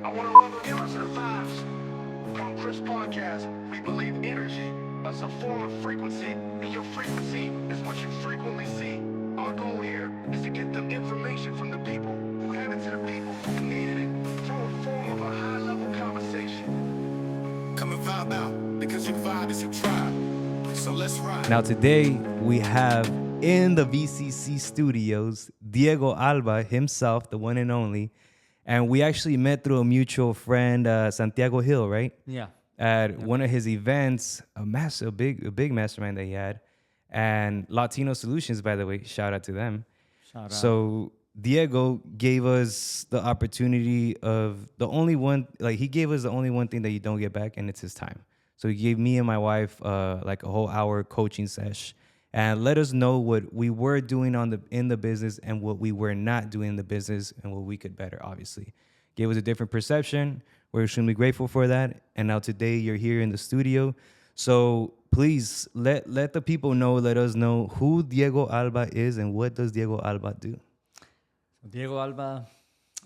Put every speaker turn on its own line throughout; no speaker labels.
I want to run the killers to the vibes. On Chris Podcast, we believe energy is a form of frequency, and your frequency is what you frequently see. Our goal here is to get the information from the people who have it to the people who needed it through a form of a high-level conversation. Come and vibe out, because your vibe is your tribe. So let's ride.
Now today we have in the VCC studios Diego Alba himself, the one and only, and we actually met through a mutual friend, Santiago Hill, right?
Yeah.
At one of his events, a big mastermind that he had, and Latino Solutions, by the way, shout out to them.
Shout out.
So Diego gave us the opportunity of the only one, like he gave us the only one thing that you don't get back, and it's his time. So he gave me and my wife like a whole hour coaching sesh and let us know what we were doing in the business and what we were not doing in the business and what we could better, obviously. Gave us a different perception. We're extremely grateful for that. And now today you're here in the studio. So please let the people know, let us know who Diego Alba is and what does Diego Alba do?
Diego Alba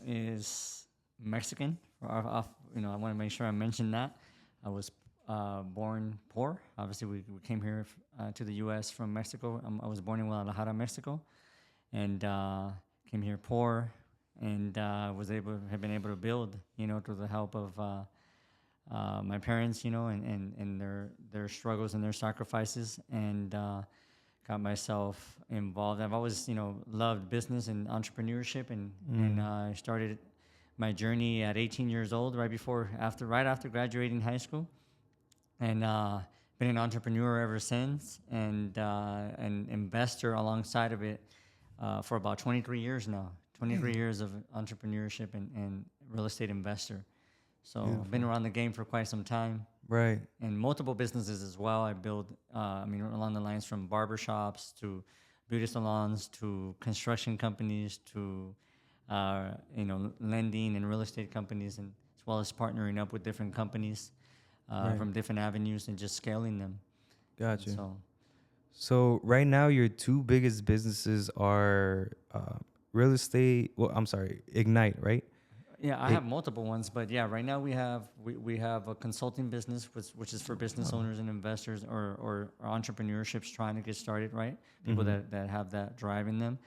is Mexican. I want to make sure I mention that. I was born poor. Obviously, we came here to the U.S. from Mexico. I was born in Guadalajara, Mexico, and came here poor, and have been able to build, through the help of my parents, and their struggles and their sacrifices, and got myself involved. I've always, loved business and entrepreneurship, and I started my journey at 18 years old, right after graduating high school. And been an entrepreneur ever since, and an investor alongside of it for about 23 years now. 23 years of entrepreneurship and real estate investor. So I've been around the game for quite some time.
Right.
And multiple businesses as well. I build, along the lines from barbershops to beauty salons to construction companies to, lending and real estate companies, and as well as partnering up with different companies. From different avenues and just scaling them.
Gotcha.
So
right now, your two biggest businesses are real estate. Well, I'm sorry, Ignyte, right?
Yeah, I have multiple ones, but yeah, right now we have a consulting business, which is for business owners and investors or entrepreneurships trying to get started, right? People that have that drive in them.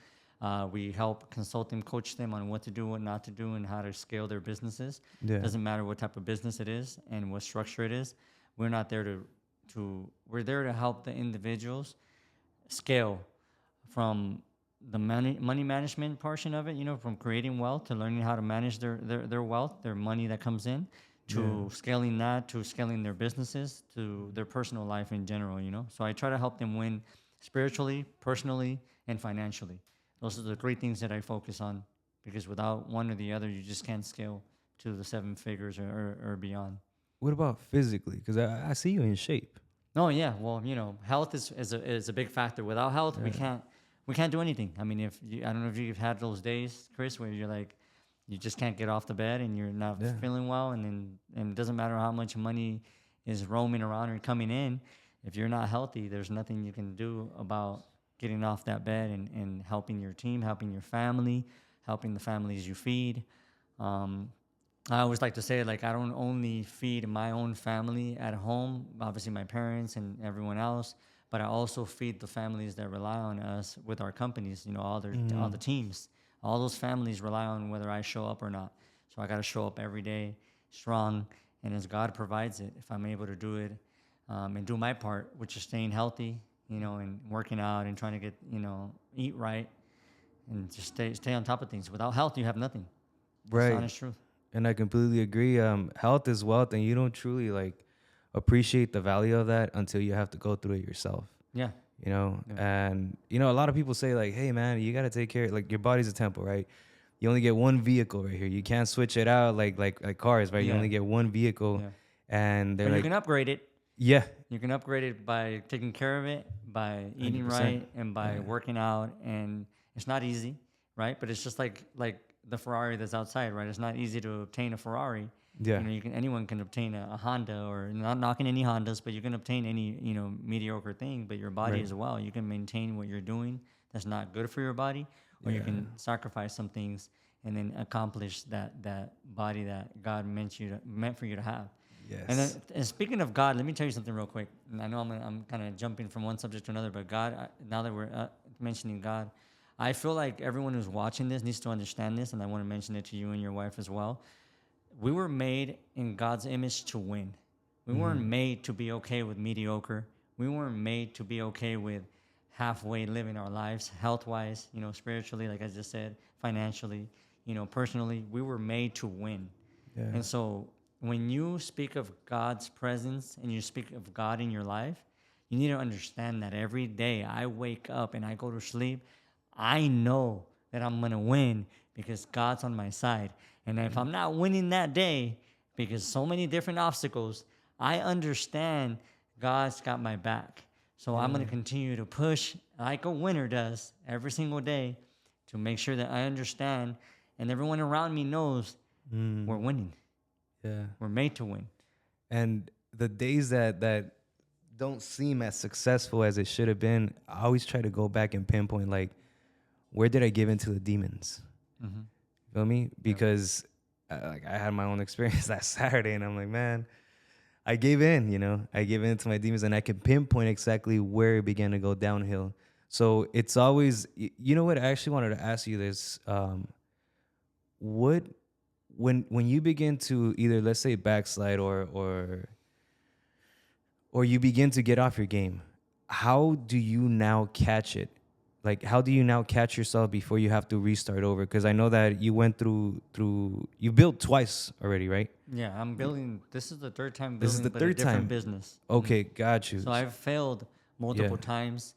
We help consult them, coach them on what to do, what not to do, and how to scale their businesses.
Yeah.
Doesn't matter what type of business it is and what structure it is. We're not there we're there to help the individuals scale from the money management portion of it, from creating wealth to learning how to manage their wealth, their money that comes in, to scaling that, to scaling their businesses, to their personal life in general, So I try to help them win spiritually, personally, and financially. Those are the great things that I focus on, because without one or the other, you just can't scale to the 7 figures or beyond.
What about physically? Because I see you in shape.
Oh yeah, well, health is a big factor. Without health, we can't do anything. I mean, I don't know if you've had those days, Chris, where you're like, you just can't get off the bed and you're not feeling well, and it doesn't matter how much money is roaming around or coming in. If you're not healthy, there's nothing you can do about getting off that bed and helping your team, helping your family, helping the families you feed. I always like to say, I don't only feed my own family at home, obviously my parents and everyone else, but I also feed the families that rely on us with our companies, all the teams. All those families rely on whether I show up or not. So I got to show up every day strong, and as God provides it, if I'm able to do it and do my part, which is staying healthy, and working out and trying to get, eat right and just stay on top of things. Without health, you have nothing. That's
Right.
the honest truth.
And I completely agree. Health is wealth, and you don't truly appreciate the value of that until you have to go through it yourself.
Yeah.
And a lot of people say hey man, you got to take care, your body's a temple, right? You only get one vehicle right here. You can't switch it out like cars, right? You only get one vehicle. And they're
But you can upgrade it.
Yeah.
You can upgrade it by taking care of it, by eating
100%.
right, and by working out. And it's not easy, right? But it's just like the Ferrari that's outside, right? It's not easy to obtain a Ferrari.
Yeah.
Anyone can obtain a Honda, or not knocking any Hondas, but you can obtain any, mediocre thing. But your body as well, you can maintain what you're doing that's not good for your body, or you can sacrifice some things and then accomplish that body that God meant for you to have.
Yes.
And speaking of God, let me tell you something real quick. And I know I'm kind of jumping from one subject to another, but God, now that we're mentioning God, I feel like everyone who's watching this needs to understand this, and I want to mention it to you and your wife as well. We were made in God's image to win. We weren't made to be okay with mediocre. We weren't made to be okay with halfway living our lives, health-wise, spiritually, like I just said, financially, personally. We were made to win.
Yeah.
And so when you speak of God's presence and you speak of God in your life, you need to understand that every day I wake up and I go to sleep, I know that I'm going to win because God's on my side. And if I'm not winning that day, because so many different obstacles, I understand God's got my back. So I'm going to continue to push like a winner does every single day to make sure that I understand and everyone around me knows we're winning.
Yeah.
We're made to win.
And the days that don't seem as successful as it should have been, I always try to go back and pinpoint, like, where did I give into the demons?
Mm-hmm.
Feel me? Because I had my own experience that Saturday, and I'm like, man, I gave in. I gave in to my demons, and I can pinpoint exactly where it began to go downhill. So it's always, you know what? I actually wanted to ask you this. When you begin to either, let's say, backslide or you begin to get off your game, how do you now catch it? Like, how do you now catch yourself before you have to restart over? Because I know that you went through you built twice already, right?
Yeah, I'm building. This is the third time building,
This is the
but
third
a different
time.
business.
Okay, got you.
So I've failed multiple
Yeah.
times,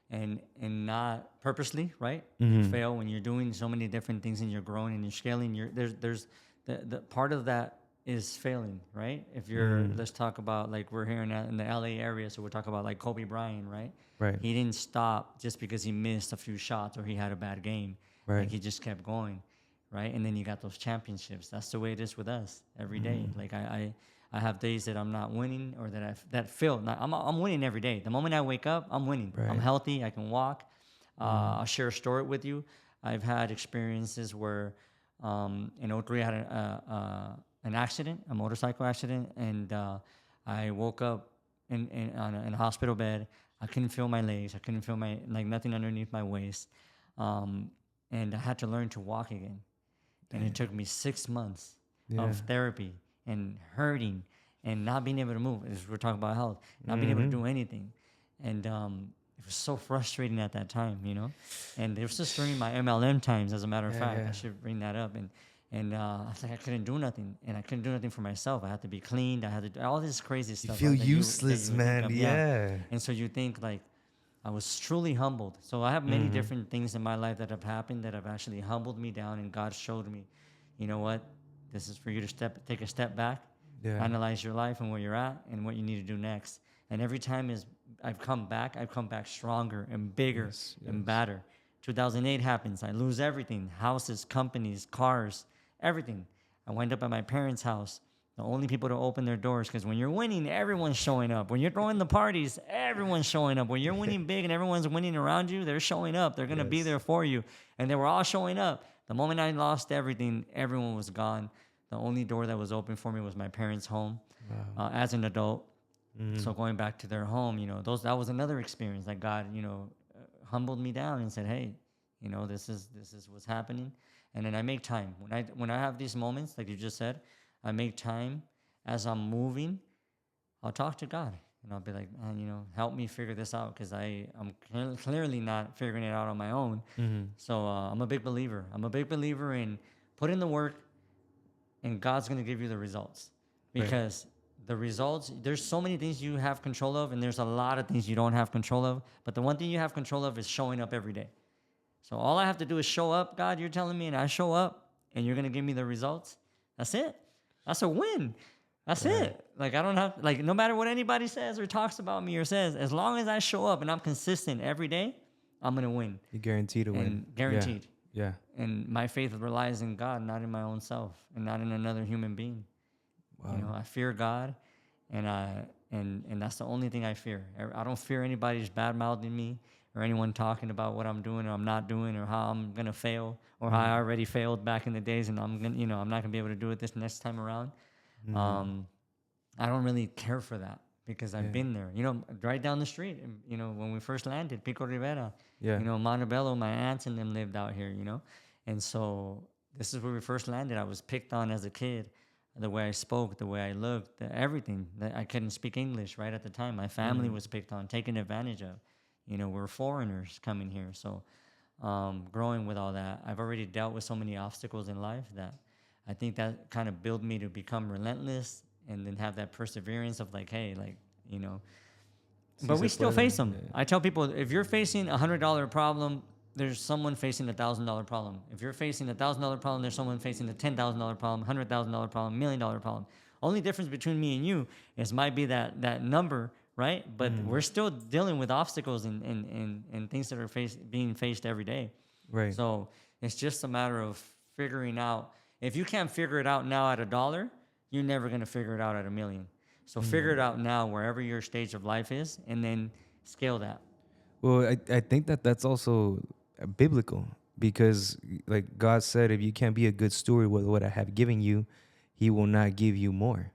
and not purposely, right? You
Mhm.
fail when you're doing so many different things and you're growing and you're scaling. There's the part of that is failing, right? If you're let's talk about, like, we're here in the LA area, so we'll talk about like Kobe Bryant, right?
Right.
He didn't stop just because he missed a few shots or he had a bad game.
Right.
Like, he just kept going, right? And then you got those championships. That's the way it is with us every day. Like, I have days that I'm not winning, or that feel. I'm winning every day. The moment I wake up, I'm winning.
Right.
I'm healthy. I can walk. I'll share a story with you. I've had experiences where in '03 I had an accident, a motorcycle accident, and I woke up in a hospital bed. I couldn't feel my legs. I couldn't feel nothing underneath my waist, and I had to learn to walk again. And it took me 6 months of therapy and hurting and not being able to move. As we're talking about health, not being able to do anything, and it was so frustrating at that time, And it was just during my MLM times, as a matter of fact.
yeah.
I should bring that up. And I was like, I couldn't do nothing, and I couldn't do nothing for myself. I had to be cleaned. I had to do all this crazy
You
stuff.
feel
that
useless,
that you would think
man.
of.
Yeah.
And so you think, like, I was truly humbled. So I have many different things in my life that have happened that have actually humbled me down, and God showed me, you know what? This is for you to take a step back, analyze your life and where you're at and what you need to do next. And every time I've come back stronger and bigger and better. 2008 happens. I lose everything: houses, companies, cars, everything. I wind up at my parents' house. The only people to open their doors, because when you're winning, everyone's showing up. When you're throwing the parties, everyone's showing up. When you're winning big and everyone's winning around you, they're showing up. They're going to be there for you. And they were all showing up. The moment I lost everything, everyone was gone. The only door that was open for me was my parents' home as an adult. So going back to their home, that was another experience that God, humbled me down and said, hey, this is what's happening. And then I make time. When I have these moments, like you just said, I make time as I'm moving. I'll talk to God, and I'll be like, man, help me figure this out, because I'm clearly not figuring it out on my own. So I'm a big believer. I'm a big believer in put in the work, and God's going to give you the results, because the results, there's so many things you have control of, and there's a lot of things you don't have control of. But the one thing you have control of is showing up every day. So all I have to do is show up, God, you're telling me, and I show up, and you're going to give me the results. That's it. That's a win. That's it. Like, I don't have, no matter what anybody says or talks about me or says, as long as I show up and I'm consistent every day, I'm going to win.
You're guaranteed to win.
Guaranteed.
Yeah.
And my faith relies in God, not in my own self and not in another human being.
Wow.
I fear God, and that's the only thing I fear. I don't fear anybody's bad mouthing me or anyone talking about what I'm doing or I'm not doing or how I'm gonna fail or how I already failed back in the days and I'm gonna, I'm not gonna be able to do it this next time around. I don't really care for that because I've been there. Right down the street. When we first landed, Pico Rivera.
Yeah.
Montebello, my aunts and them lived out here. And so this is where we first landed. I was picked on as a kid, the way I spoke, the way I looked, everything. I couldn't speak English right at the time. My family was picked on, taken advantage of. We're foreigners coming here. So growing with all that, I've already dealt with so many obstacles in life that I think that kind of built me to become relentless and then have that perseverance of like, hey, but we still face them. Yeah. I tell people, if you're facing $100 problem, there's someone facing $1,000 problem. If you're facing $1,000 problem, there's someone facing a $10,000 problem, $100,000 problem, $1 million problem. Only difference between me and you is might be that number, right? But we're still dealing with obstacles and things that are being faced every day.
Right.
So it's just a matter of figuring out. If you can't figure it out now at $1, you're never going to figure it out at $1 million. So figure it out now wherever your stage of life is and then scale that.
Well, I think that's also biblical because like God said, if you can't be a good steward with what I have given you, he will not give you more.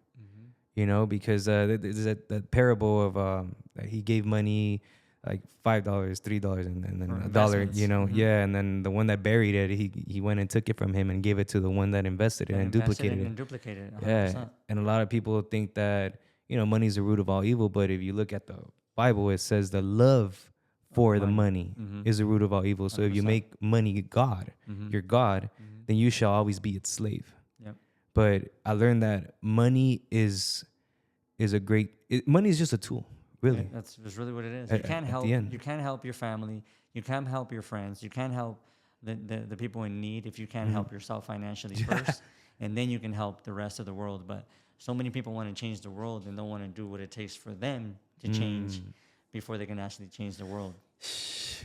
Because there's that parable of he gave money like $5, $3, and then $1, and then the one that buried it, he went and took it from him and gave it to the one that invested it and duplicated it.
Duplicated it. 100%.
Yeah, and a lot of people think that money is the root of all evil, but if you look at the Bible, it says the love for the money is the root of all evil. So 100%. If you make money God, your God, then you shall always be its slave.
Yep.
But I learned that money is money is just a tool. Really,
that's really what it is. You can't help. You can't help your family. You can't help your friends. You can't help the people in need if you can't help yourself financially first, and then you can help the rest of the world. But so many people want to change the world and don't want to do what it takes for them to change before they can actually change the world.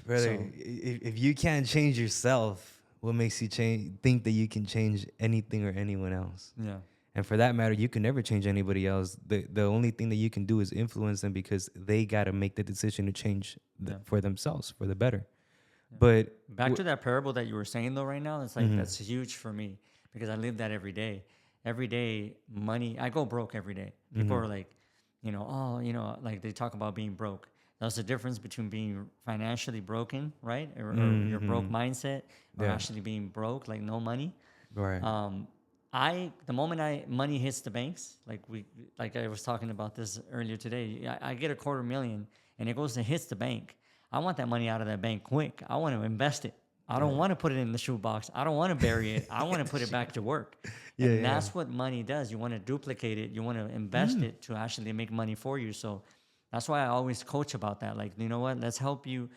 Brother, if you can't change yourself, what makes you think that you can change anything or anyone else?
Yeah.
And for that matter, you can never change anybody else. The only thing that you can do is influence them because they got to make the decision to change for themselves, for the better. Yeah. But
back to that parable that you were saying, though, right now, it's like that's huge for me because I live that every day. Every day, money, I go broke every day. People are like, like they talk about being broke. That's the difference between being financially broken, right? Or your broke mindset or actually being broke, like no money.
Right.
The moment money hits the banks, like I was talking about this earlier today, I get $250,000 and it goes and hits the bank. I want that money out of that bank quick. I want to invest it. I don't want to put it in the shoebox. I don't want to bury it. I want to put it back to work. And that's what money does. You want to duplicate it. You want to invest it to actually make money for you. So that's why I always coach about that. Like, you know what? Let's help you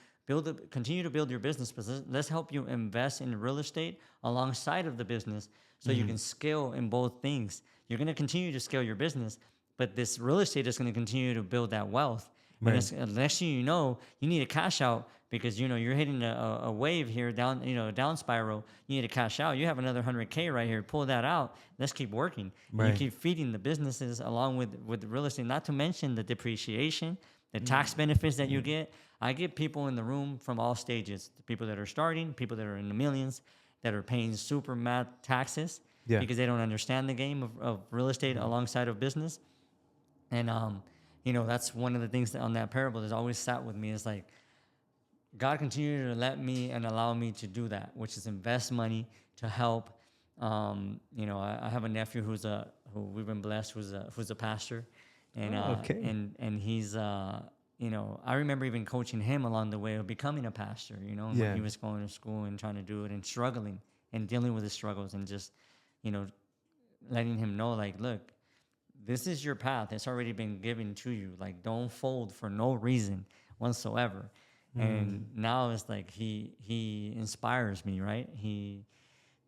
continue to build your business, but let's help you invest in real estate alongside of the business so you can scale in both things. You're going to continue to scale your business, but this real estate is going to continue to build that wealth. Right. And next thing you know, you need to cash out because, you're hitting a wave here down, down spiral. You need to cash out. You have another $100K right here. Pull that out. Let's keep working. Right. You keep feeding the businesses along with the real estate, not to mention the depreciation, the tax benefits that you get. I get people in the room from all stages, the people that are starting, people that are in the millions, that are paying super mad taxes because they don't understand the game of real estate alongside of business. And, that's one of the things that on that parable that's always sat with me is like, God continued to let me and allow me to do that, which is invest money to help. I have a nephew who we've been blessed, who's a pastor. And, and he's, I remember even coaching him along the way of becoming a pastor, when he was going to school and trying to do it and struggling and dealing with his struggles and just, letting him know, like, look, this is your path. It's already been given to you. Like, don't fold for no reason whatsoever. And now it's like he inspires me, right? He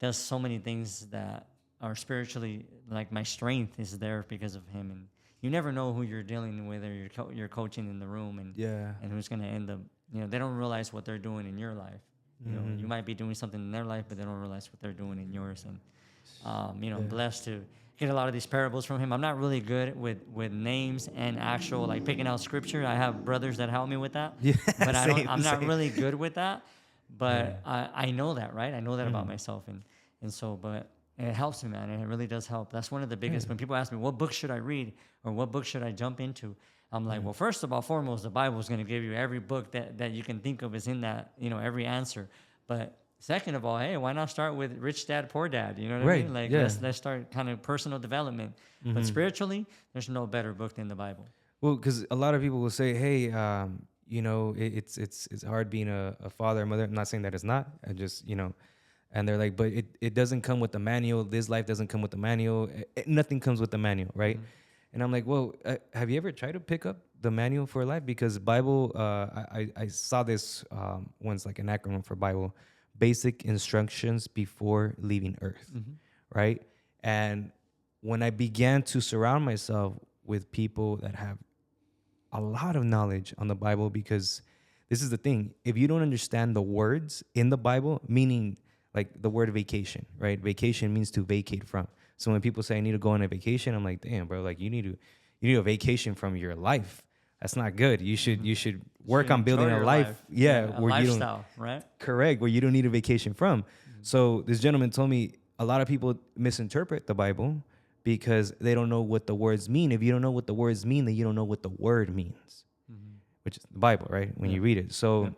does so many things that are spiritually, like my strength is there because of him. And you never know who you're dealing with or you're coaching in the room and who's going to end up, they don't realize what they're doing in your life. You might be doing something in their life, but they don't realize what they're doing in yours. And, I'm blessed to get a lot of these parables from him. I'm not really good with names and actual like picking out scripture. I have brothers that help me with that.
Yeah,
But I don't.
same,
I'm not
same.
really good with that. But I know that, right? I know that
Mm-hmm.
about myself, and so but. And it helps me, man. And it really does help. That's one of the biggest. When people ask me, what book should I read or what book should I jump into? I'm like, well, first of all, foremost, the Bible is going to give you every book that you can think of is in that, every answer. But second of all, hey, why not start with Rich Dad, Poor Dad? You know what I
Right,
mean? Like,
yeah.
let's start kind of personal development. But spiritually, there's no better book than the Bible.
Well, because a lot of people will say, "Hey, it's hard being a father or mother." I'm not saying that it's not. I just, and they're like, "But it doesn't come with the manual. This life doesn't come with the manual. Nothing comes with the manual, right?" And I'm like, "Well, have you ever tried to pick up the manual for life? Because Bible, I saw this once, like an acronym for Bible, basic instructions before leaving Earth, right?" And when I began to surround myself with people that have a lot of knowledge on the Bible, because this is the thing. If you don't understand the words in the Bible, meaning like the word vacation, right? Vacation means to vacate from. So when people say I need to go on a vacation, I'm like, damn, bro, like you need a vacation from your life. That's not good. You should work on building
Enjoy
a
your
life. Yeah,
a
where you don't,
lifestyle, right?
correct, where you don't need a vacation from. So this gentleman told me a lot of people misinterpret the Bible because they don't know what the words mean. If you don't know what the words mean, then you don't know what the word means, which is the Bible, right? When you read it. So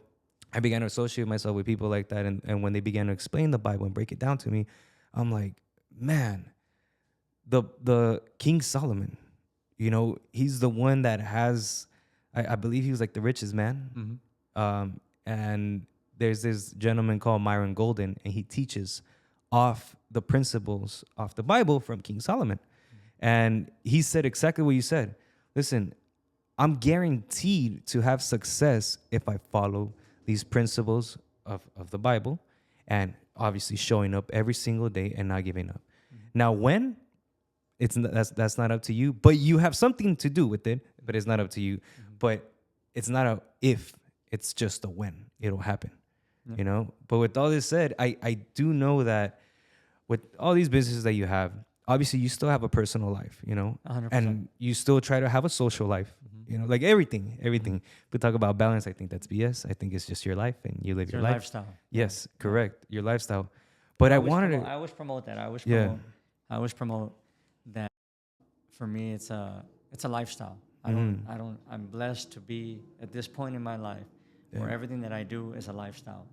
I began to associate myself with people like that. And when they began to explain the Bible and break it down to me, I'm like, man, the King Solomon, he's the one that has, I believe he was like the richest man. And there's this gentleman called Myron Golden, and he teaches off the principles of the Bible from King Solomon. And he said exactly what you said. Listen, I'm guaranteed to have success if I follow these principles of the Bible, and obviously showing up every single day and not giving up. Now, when that's not up to you, but you have something to do with it, but it's not up to you. But it's not a if, it's just a when it'll happen. But with all this said, I do know that with all these businesses that you have, obviously you still have a personal life,
100%.
and you still try to have a social life, like everything. We talk about balance. I think that's BS. I think it's just your life and you live
It's
your
your
life.
lifestyle.
Yes, correct. Your lifestyle. But I wanted to.
I always promote that. I always promote that. For me, it's a lifestyle. I'm blessed to be at this point in my life where everything that I do is a lifestyle.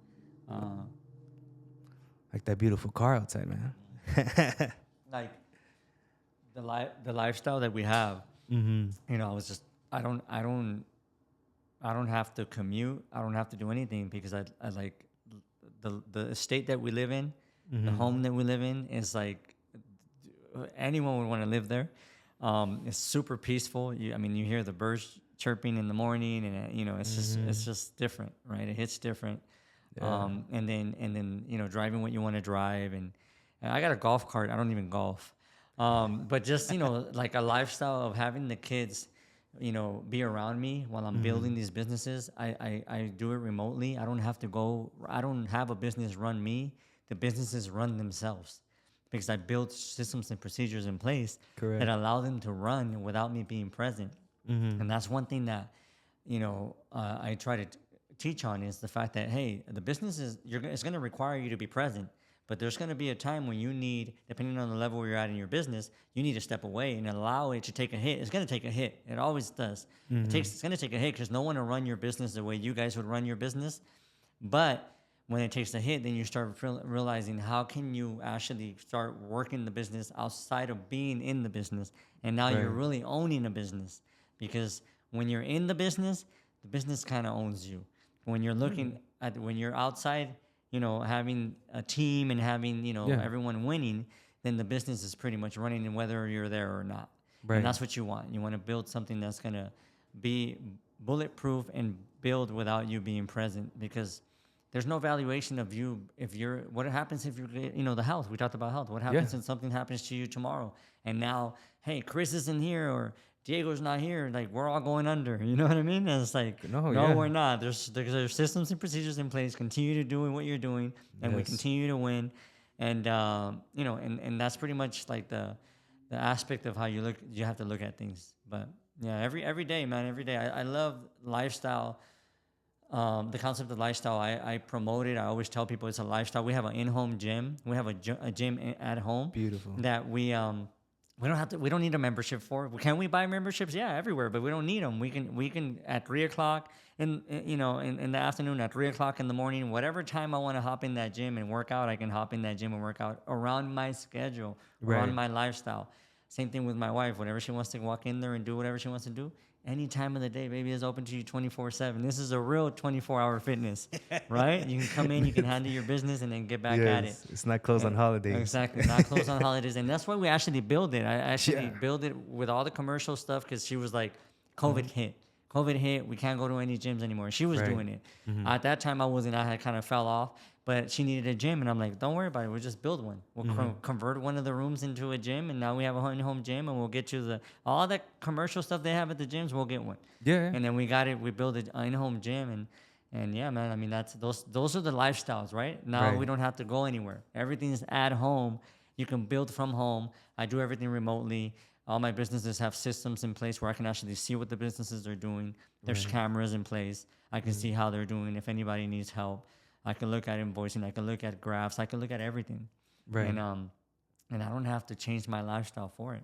Like that beautiful car outside, man.
Like the lifestyle that we have. I don't have to commute. I don't have to do anything because I like the estate that we live in, the home that we live in is like anyone would want to live there. It's super peaceful. You hear the birds chirping in the morning, and it's just different, right? It hits different.
Yeah.
And then driving what you want to drive, and I got a golf cart. I don't even golf, but just like a lifestyle of having the kids, be around me while I'm building these businesses. I do it remotely. I don't have to go. I don't have a business run me. The businesses run themselves. Because I built systems and procedures in place that allow them to run without me being present. And that's one thing that, I try to teach on is the fact that, hey, the business it's going to require you to be present, but there's going to be a time when you need, depending on the level where you're at in your business, you need to step away and allow it to take a hit. It's going to take a hit. It always does. It's going to take a hit because no one will run your business the way you guys would run your business. But when it takes a hit, then you start realizing how can you actually start working the business outside of being in the business. And now you're really owning a business, because when you're in the business kind of owns you. When you're looking at, when you're outside, having a team and having, everyone winning, then the business is pretty much running, and whether you're there or not.
Right.
And that's what you want. You want to build something that's going to be bulletproof and build without you being present, because there's no valuation of you what happens if you get, the health. We talked about health. What happens if something happens to you tomorrow? And now, hey, Chris isn't here or Diego's not here. Like, we're all going under. You know what I mean? And it's like, no, we're not. There's systems and procedures in place. Continue to doing what you're doing, and we continue to win. And, and that's pretty much like the aspect of how you have to look at things. But yeah, every day, man, every day. I love lifestyle. The concept of lifestyle, I promote it. I always tell people it's a lifestyle. We have an in-home gym. We have a gym at home.
Beautiful.
That we don't need a membership for. Can we buy memberships? Yeah, everywhere, but we don't need them. We can at 3:00 in the afternoon, at 3:00 in the morning, whatever time I want to hop in that gym and work out, I can hop in that gym and work out around my schedule, around my lifestyle. Same thing with my wife. Whenever she wants to walk in there and do whatever she wants to do, any time of the day, baby, is open to you 24/7. This is a real 24-hour fitness, right? You can come in, you can handle your business, and then get back at it.
It's not closed on holidays.
Exactly, not closed on holidays, and that's why we actually build it. I actually build it with all the commercial stuff because she was like, COVID hit. COVID hit. We can't go to any gyms anymore. She was doing it. At that time, I wasn't. I had kind of fell off. But she needed a gym, and I'm like, don't worry about it. We'll just build one. We'll convert one of the rooms into a gym, and now we have a in-home gym, and we'll get you all that commercial stuff they have at the gyms. We'll get one.
Yeah.
And then we got it. We built an in-home gym, and yeah, man. I mean, those are the lifestyles, right? Now we don't have to go anywhere. Everything's at home. You can build from home. I do everything remotely. All my businesses have systems in place where I can actually see what the businesses are doing. There's cameras in place. I can see how they're doing. If anybody needs help, I can look at invoicing. I can look at graphs. I can look at everything.
Right.
And I don't have to change my lifestyle for it.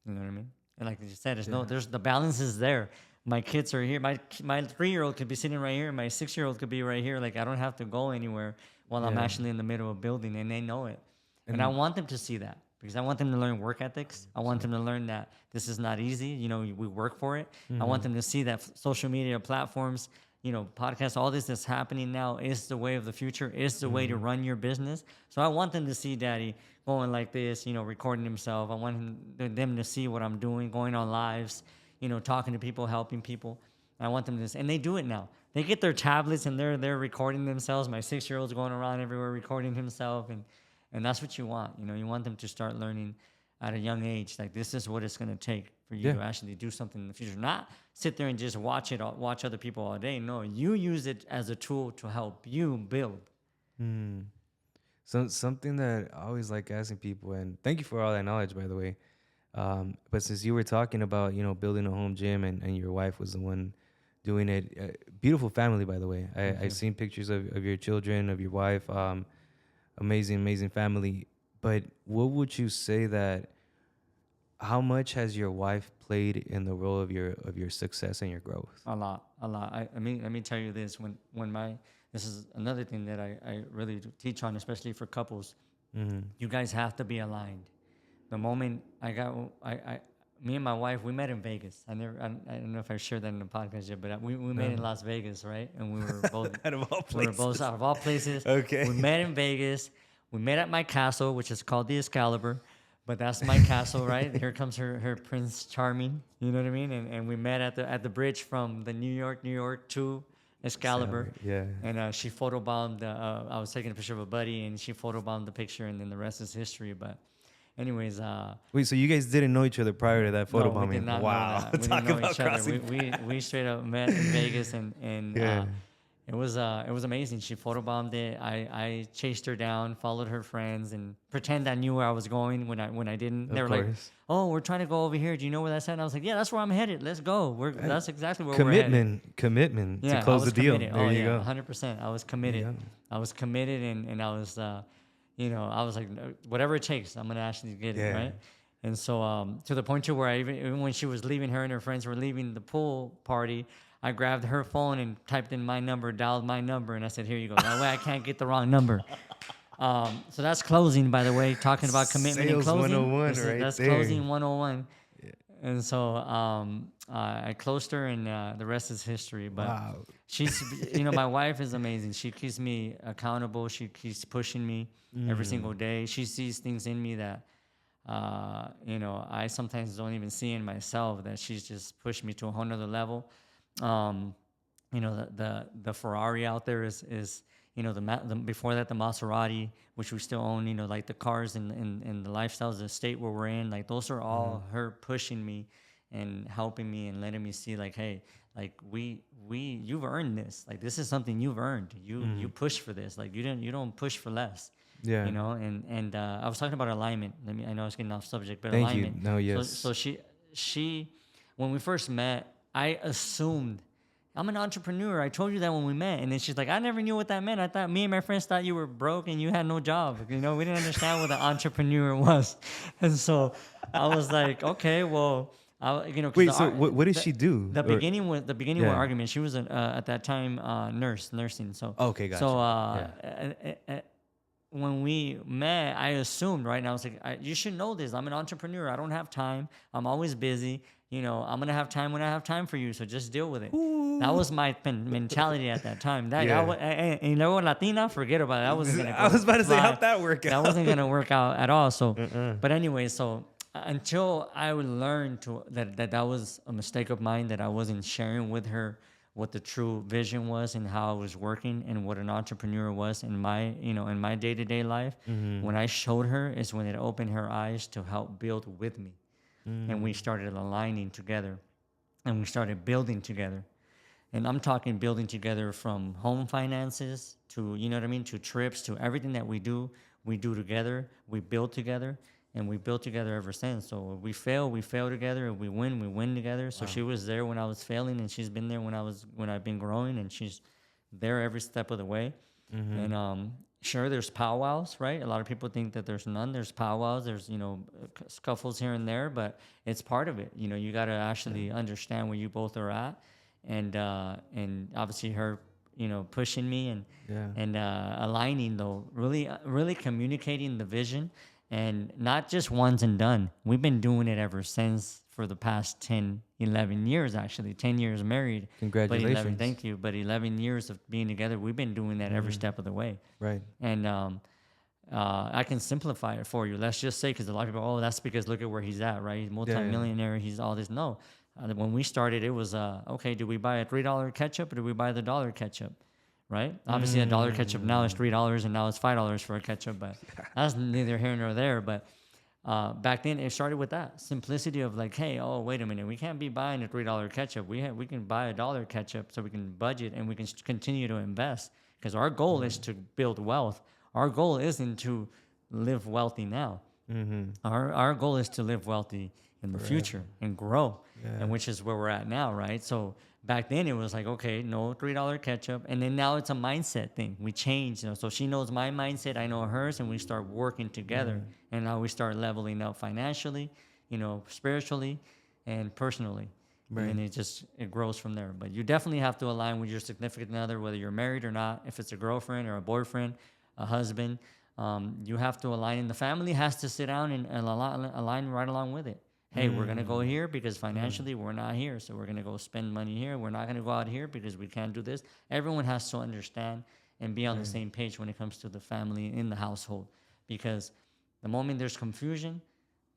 You know what I mean? And like you said, there's the balance is there. My kids are here. My 3-year-old could be sitting right here. My 6-year-old could be right here. Like I don't have to go anywhere while I'm actually in the middle of building, and they know it. And I want them to see that because I want them to learn work ethics. I want them to learn that this is not easy. You know, we work for it. I want them to see that social media platforms, podcasts, all this that's happening now is the way of the future, is the way to run your business. So I want them to see Daddy going like this, recording himself. I want them to see what I'm doing, going on lives, talking to people, helping people. I want them to, and they do it now. They get their tablets and they're recording themselves. My 6-year-old's going around everywhere recording himself, and that's what you want. You want them to start learning at a young age. Like this is what it's going to take for you to actually do something in the future. Not sit there and just watch other people all day. No, you use it as a tool to help you build.
So something that I always like asking people, and thank you for all that knowledge, by the way. But since you were talking about, building a home gym and your wife was the one doing it, beautiful family, by the way. I've seen pictures of your children, of your wife, amazing family. But what would you say how much has your wife played in the role of your success and your growth?
A lot. I mean, let me tell you this. This is another thing that I really teach on, especially for couples. You guys have to be aligned. The moment me and my wife, we met in Vegas. I don't know if I shared that in the podcast yet, but we met in Las Vegas, right? And we were both
out of all places.
We were both out of all places.
Okay.
We met in Vegas. We met at my castle, which is called the Excalibur. But that's my castle, right? Here comes her Prince Charming. You know what I mean? And we met at the bridge from the New York to Excalibur.
Yeah.
And she photobombed. I was taking a picture of a buddy, and she photobombed the picture, and then the rest is history. But anyways,
wait, so you guys didn't know each other prior to that photobombing?
No, we did not know that. We didn't know each other. We straight up met in Vegas, and it was amazing. She photobombed it. I chased her down, followed her friends, and pretend I knew where I was going when I didn't. They were like, "Oh, we're trying to go over here. Do you know where that's at?" And I was like, "Yeah, that's where I'm headed. Let's go. That's exactly where we're headed." Commitment to close the deal.
There you go.
100%. I was committed. Yeah. I was committed, and I was, I was like, whatever it takes, I'm gonna actually get it right. And so, to the point to where even when she was leaving, her and her friends were leaving the pool party, I grabbed her phone and typed in my number, dialed my number, and I said, "Here you go. That way I can't get the wrong number." So that's closing, by the way, talking about commitment
Sales
and closing.
101
That's
there.
closing 101. Yeah. And so I closed her, and the rest is history. But she's, my wife is amazing. She keeps me accountable. She keeps pushing me every single day. She sees things in me that, I sometimes don't even see in myself, that she's just pushed me to a whole nother level. The Ferrari out there is before that, the Maserati, which we still own, like the cars and the lifestyles, the state where we're in, like those are all her pushing me and helping me and letting me see, like, hey, like you've earned this. Like, this is something you've earned. You push for this. Like, you don't push for less.
Yeah.
You know, and I was talking about alignment. I know I was getting off subject, but
Thank you.
alignment.
No, yes.
So she, when we first met, I assumed I'm an entrepreneur. I told you that when we met, and then she's like, I never knew what that meant. I thought me and my friends thought you were broke and you had no job. You know, we didn't understand what an entrepreneur was, and so I was like, okay, well. You know, 'cause
Wait, so what did she do?
The
Or-
beginning with
Yeah.
argument. She was at that time nursing. So
Okay, gotcha.
So when we met, I assumed, right? And I was like, you should know this. I'm an entrepreneur. I don't have time. I'm always busy. You know, I'm gonna have time when I have time for you. So just deal with it. That was my mentality at that time. That
Yeah.
and luego Latina, forget about it. That wasn't gonna.
I was about to say,
fly.
how'd that work out?
That wasn't gonna work out at all. So, but anyway, so until I would learn that was a mistake of mine, that I wasn't sharing with her what the true vision was and how I was working and what an entrepreneur was in my, you know, in my day-to-day life. When I showed her is when it opened her eyes to help build with me. And we started aligning together and we started building together. And I'm talking building together from home finances to, you know what I mean, to trips, to everything that we do together, we build together. And we built together ever since. So we fail together. If we win together. So she was there when I was failing, and she's been there when I've been growing, and she's there every step of the way. And sure, there's powwows, right? A lot of people think that there's none. There's powwows. There's, you know, scuffles here and there, but it's part of it. You know, you got to actually understand where you both are at, and obviously her, you know, pushing me and aligning, though, really communicating the vision. And not just once and done. We've been doing it ever since for the past 10, 11 years, actually. 10 years married.
Congratulations.
But 11, thank you. But 11 years of being together, we've been doing that every step of the way.
Right.
And I can simplify it for you. Let's just say, because a lot of people, that's because look at where he's at, right? He's multimillionaire. He's all this. No. When we started, it was, okay, do we buy a $3 ketchup or do we buy the $1 ketchup? Right? Obviously, a $1 ketchup now is $3 and now it's $5 for a ketchup, but that's neither here nor there. But back then, it started with that simplicity of like, hey, oh, wait a minute, we can't be buying a $3 ketchup. We can buy a $1 ketchup so we can budget and we can continue to invest, because our goal is to build wealth. Our goal isn't to live wealthy now. Our goal is to live wealthy in the future and grow, and which is where we're at now, right? So back then it was like, okay, no $3 ketchup, and then now it's a mindset thing. We changed, you know. So she knows my mindset, I know hers, and we start working together. And now we start leveling up financially, you know, spiritually, and personally. Right. And it grows from there. But you definitely have to align with your significant other, whether you're married or not. If it's a girlfriend or a boyfriend, a husband, you have to align, and the family has to sit down and align right along with it. Hey, we're going to go here because financially we're not here. So we're going to go spend money here. We're not going to go out here because we can't do this. Everyone has to understand and be on the same page when it comes to the family in the household. Because the moment there's confusion,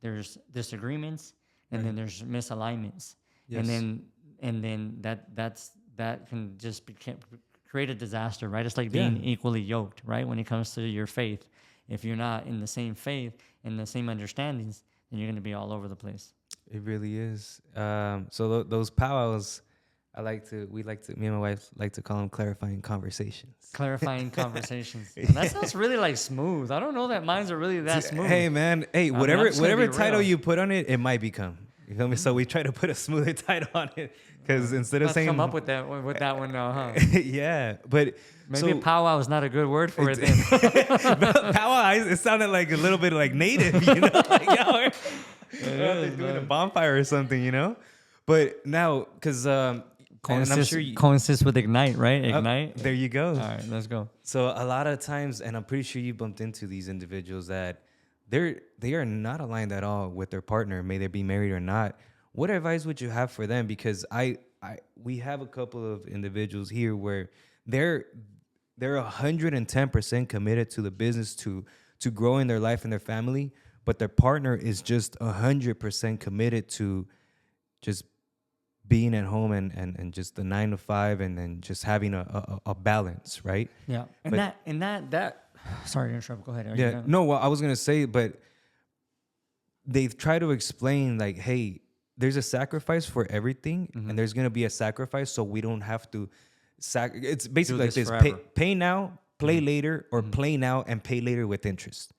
there's disagreements, and then there's misalignments. Yes. And then that can just create a disaster, right? It's like being equally yoked, right? When it comes to your faith. If you're not in the same faith and the same understandings, then you're going to be all over the place.
It really is. So those powwows, me and my wife like to call them clarifying conversations.
Clarifying conversations. That sounds really like smooth. I don't know that mines are really that smooth.
Hey man, whatever title you put on it, it might become. You feel me? So we try to put a smoother title on it, because instead of saying
come up with that one now, huh?
Yeah, but
maybe powwow is not a good word for it then.
Powwow, it sounded like a little bit like native, you know, like they're doing a bonfire or something, you know. But now, because and I'm sure
coincides with Ignyte, right? Ignyte.
There you go.
All right, let's go.
So a lot of times, and I'm pretty sure you bumped into these individuals that they are not aligned at all with their partner, may they be married or not. What advice would you have for them? Because we have a couple of individuals here where they're 110% committed to the business, to growing their life and their family, but their partner is just 100% committed to just being at home and just the 9 to 5, and then just having a balance, right?
Yeah, and that. Sorry to interrupt. Go ahead.
Well, I was gonna say, but they've tried to explain like, hey, there's a sacrifice for everything, and there's gonna be a sacrifice, so we don't have to. It's basically like this: pay now, play later, or play now and pay later with interest.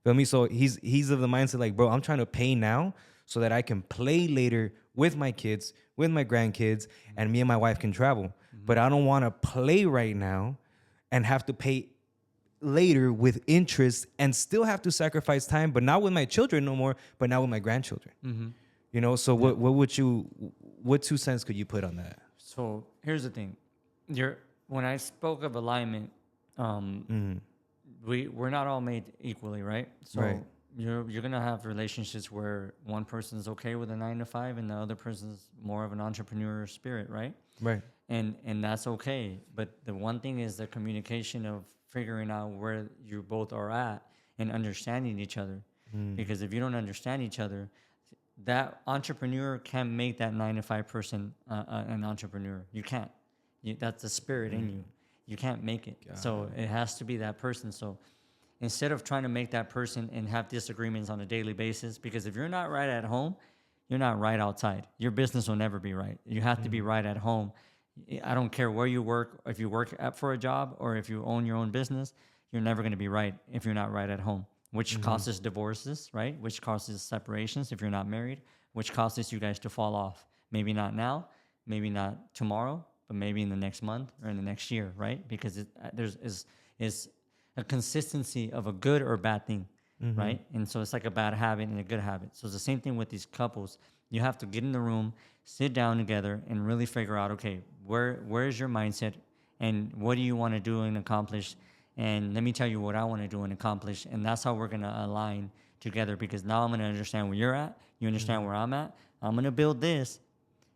Feel me? So he's of the mindset like, bro, I'm trying to pay now so that I can play later with my kids, with my grandkids, and me and my wife can travel. But I don't want to play right now and have to pay later with interest and still have to sacrifice time, but not with my children no more, but now with my grandchildren. You know, so what 2 cents could you put on that?
So here's the thing. When I spoke of alignment, we're not all made equally, right? So
Right.
you're gonna have relationships where one person's okay with a 9 to 5 and the other person's more of an entrepreneur spirit, right?
Right.
And that's okay. But the one thing is the communication of figuring out where you both are at and understanding each other. Because if you don't understand each other, that entrepreneur can't make that 9 to 5 person an entrepreneur. You can't. That's the spirit in you. You can't make it. So it has to be that person. So instead of trying to make that person and have disagreements on a daily basis, because if you're not right at home, you're not right outside. Your business will never be right. You have to be right at home. I don't care where you work, if you work for a job or if you own your own business, you're never going to be right if you're not right at home, which causes divorces, right? Which causes separations if you're not married, which causes you guys to fall off. Maybe not now, maybe not tomorrow, but maybe in the next month or in the next year, right? Because there's a consistency of a good or bad thing, right? And so it's like a bad habit and a good habit. So it's the same thing with these couples. You have to get in the room, sit down together, and really figure out, okay, where is your mindset, and what do you want to do and accomplish? And let me tell you what I want to do and accomplish. And that's how we're going to align together, because now I'm going to understand where you're at. You understand where I'm at. I'm going to build this,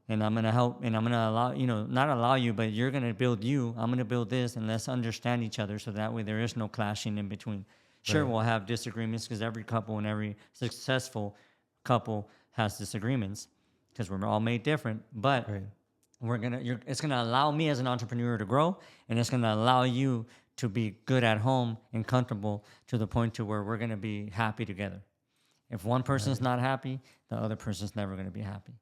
and I'm going to help, and I'm going to allow, not allow you, but you're going to build you. I'm going to build this, and let's understand each other so that way there is no clashing in between. Sure, we'll have disagreements because every couple and every successful couple has disagreements because we're all made different. But it's gonna allow me as an entrepreneur to grow, and it's gonna allow you to be good at home and comfortable to the point to where we're gonna be happy together. If one person's not happy, the other person's never gonna be happy.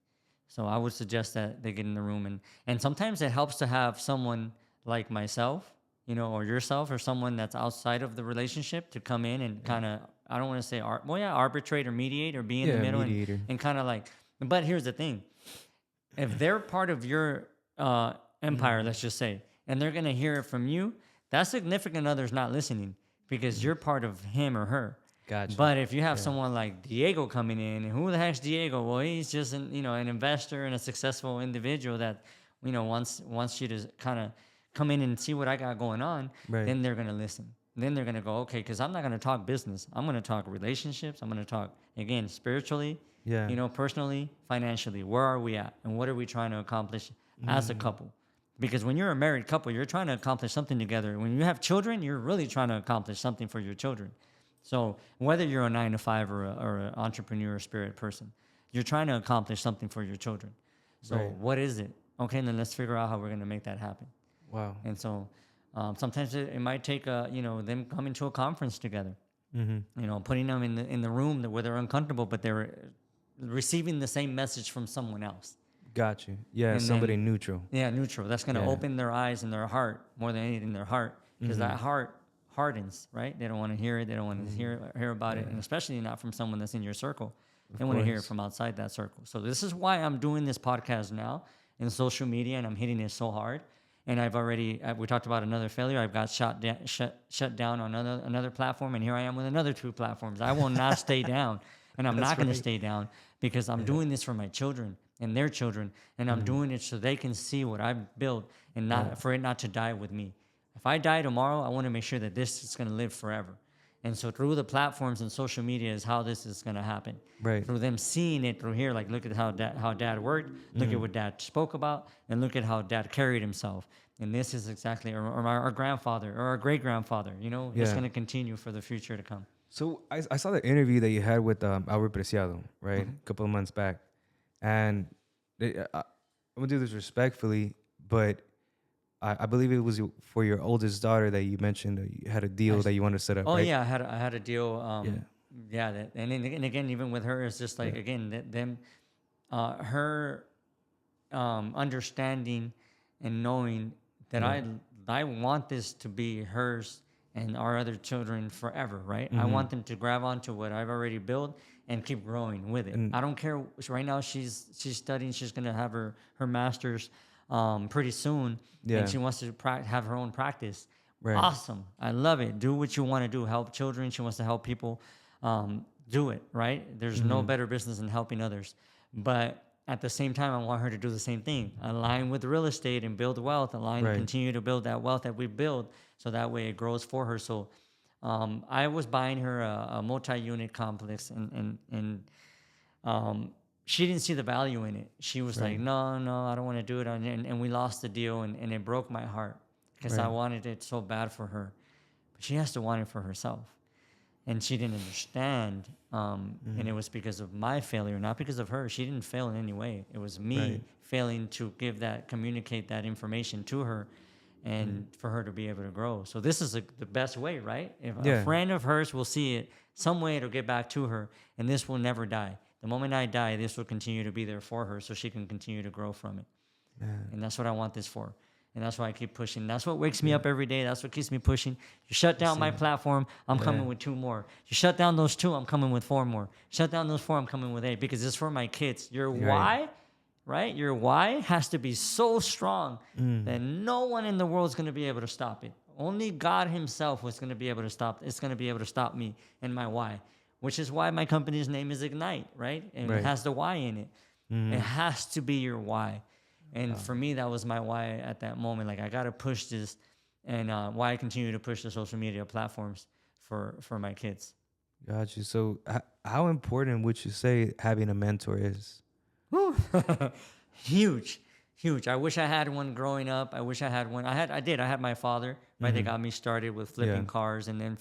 So I would suggest that they get in the room, and sometimes it helps to have someone like myself, or yourself, or someone that's outside of the relationship to come in and kind of, I don't want to say arbitrate or mediate or be in the middle and kind of like. But here's the thing. If they're part of your empire, let's just say, and they're going to hear it from you, that significant other's not listening because you're part of him or her.
Gotcha.
But if you have someone like Diego coming in, and who the heck's Diego? Well, he's just an investor and a successful individual that, wants you to kind of come in and see what I got going on.
Right.
Then they're going to listen. Then they're going to go, okay, because I'm not going to talk business. I'm going to talk relationships. I'm going to talk, again, spiritually, personally, financially. Where are we at? And what are we trying to accomplish as a couple? Because when you're a married couple, you're trying to accomplish something together. When you have children, you're really trying to accomplish something for your children. So whether you're a 9 to 5 or an entrepreneur spirit person, you're trying to accomplish something for your children. So what is it? Okay, then let's figure out how we're going to make that happen.
Wow.
And so sometimes it might take them coming to a conference together, putting them in the room where they're uncomfortable, but they're receiving the same message from someone else.
Got you. Yeah,
And
somebody
then-
neutral.
Yeah, neutral. That's going to open their eyes and their heart more than anything, their heart, because that heart hardens, right? They don't want to hear it. They don't want to hear about it, and especially not from someone that's in your circle. They want to hear it from outside that circle. So this is why I'm doing this podcast now in social media, and I'm hitting it so hard. And we talked about another failure. I've got shut down on another platform, and here I am with another 2 platforms. I will not stay down, and I'm not going to stay down because I'm doing this for my children and their children, and I'm doing it so they can see what I've built and for it not to die with me. If I die tomorrow, I want to make sure that this is going to live forever. And so through the platforms and social media is how this is going to happen.
Right.
Through them seeing it through here, like look at how dad worked, look at what dad spoke about, and look at how dad carried himself. And this is exactly, or our grandfather, or our great-grandfather, it's going to continue for the future to come.
So I saw the interview that you had with Albert Preciado, right? A couple of months back. And I'm going to do this respectfully, but I believe it was for your oldest daughter that you mentioned that you had a deal that you wanted to set up.
Oh,
right?
yeah, I had a deal. And again, even with her, it's just like, again, her understanding and knowing that I I want this to be hers and our other children forever, right? I want them to grab onto what I've already built and keep growing with it. I don't care. Right now, she's studying. She's gonna have her master's pretty soon, and she wants to have her own practice.
Right.
Awesome. I love it. Do what you want to do. Help children. She wants to help people. Do it, right? There's no better business than helping others. But at the same time, I want her to do the same thing. Align with real estate and build wealth. Continue to build that wealth that we build, so that way it grows for her. So I was buying her a multi-unit complex, and she didn't see the value in it. She was like, no, I don't want to do it. And we lost the deal, and it broke my heart because I wanted it so bad for her. But she has to want it for herself. And she didn't understand. And it was because of my failure, not because of her. She didn't fail in any way. It was me failing to communicate that information to her, and for her to be able to grow. So this is the best way, right? If a friend of hers will see it, some way it'll get back to her, and this will never die. The moment I die, this will continue to be there for her, so she can continue to grow from it. And that's what I want this for. And that's why I keep pushing. That's what wakes me up every day. That's what keeps me pushing. You shut down my platform, I'm coming with 2 more. You shut down those 2, I'm coming with 4 more. Shut down those 4, I'm coming with 8, because it's for my kids. Your why, right? Your why has to be so strong that no one in the world is going to be able to stop it. Only God himself was going to be able to stop. It's going to be able to stop me and my why, which is why my company's name is Ignyte, right? And it has the why in it. It has to be your why. And for me, that was my why at that moment. Like, I got to push this, and why I continue to push the social media platforms for my kids.
Got you. So how important would you say having a mentor is?
Huge. I wish I had one growing up. I wish I had one. I had my father, right? They got me started with flipping cars, and then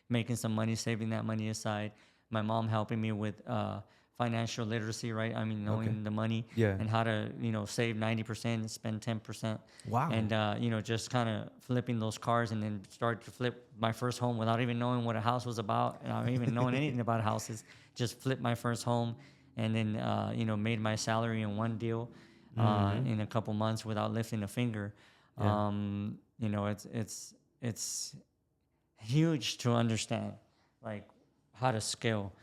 making some money, saving that money aside. My mom helping me with financial literacy, right? I mean, knowing the money and how to, save 90% and spend 10%.
Wow.
And, just kind of flipping those cars, and then start to flip my first home without even knowing what a house was about, and not even knowing anything about houses. Just flipped my first home, and then, made my salary in one deal in a couple months without lifting a finger. It's huge to understand, like, how to scale.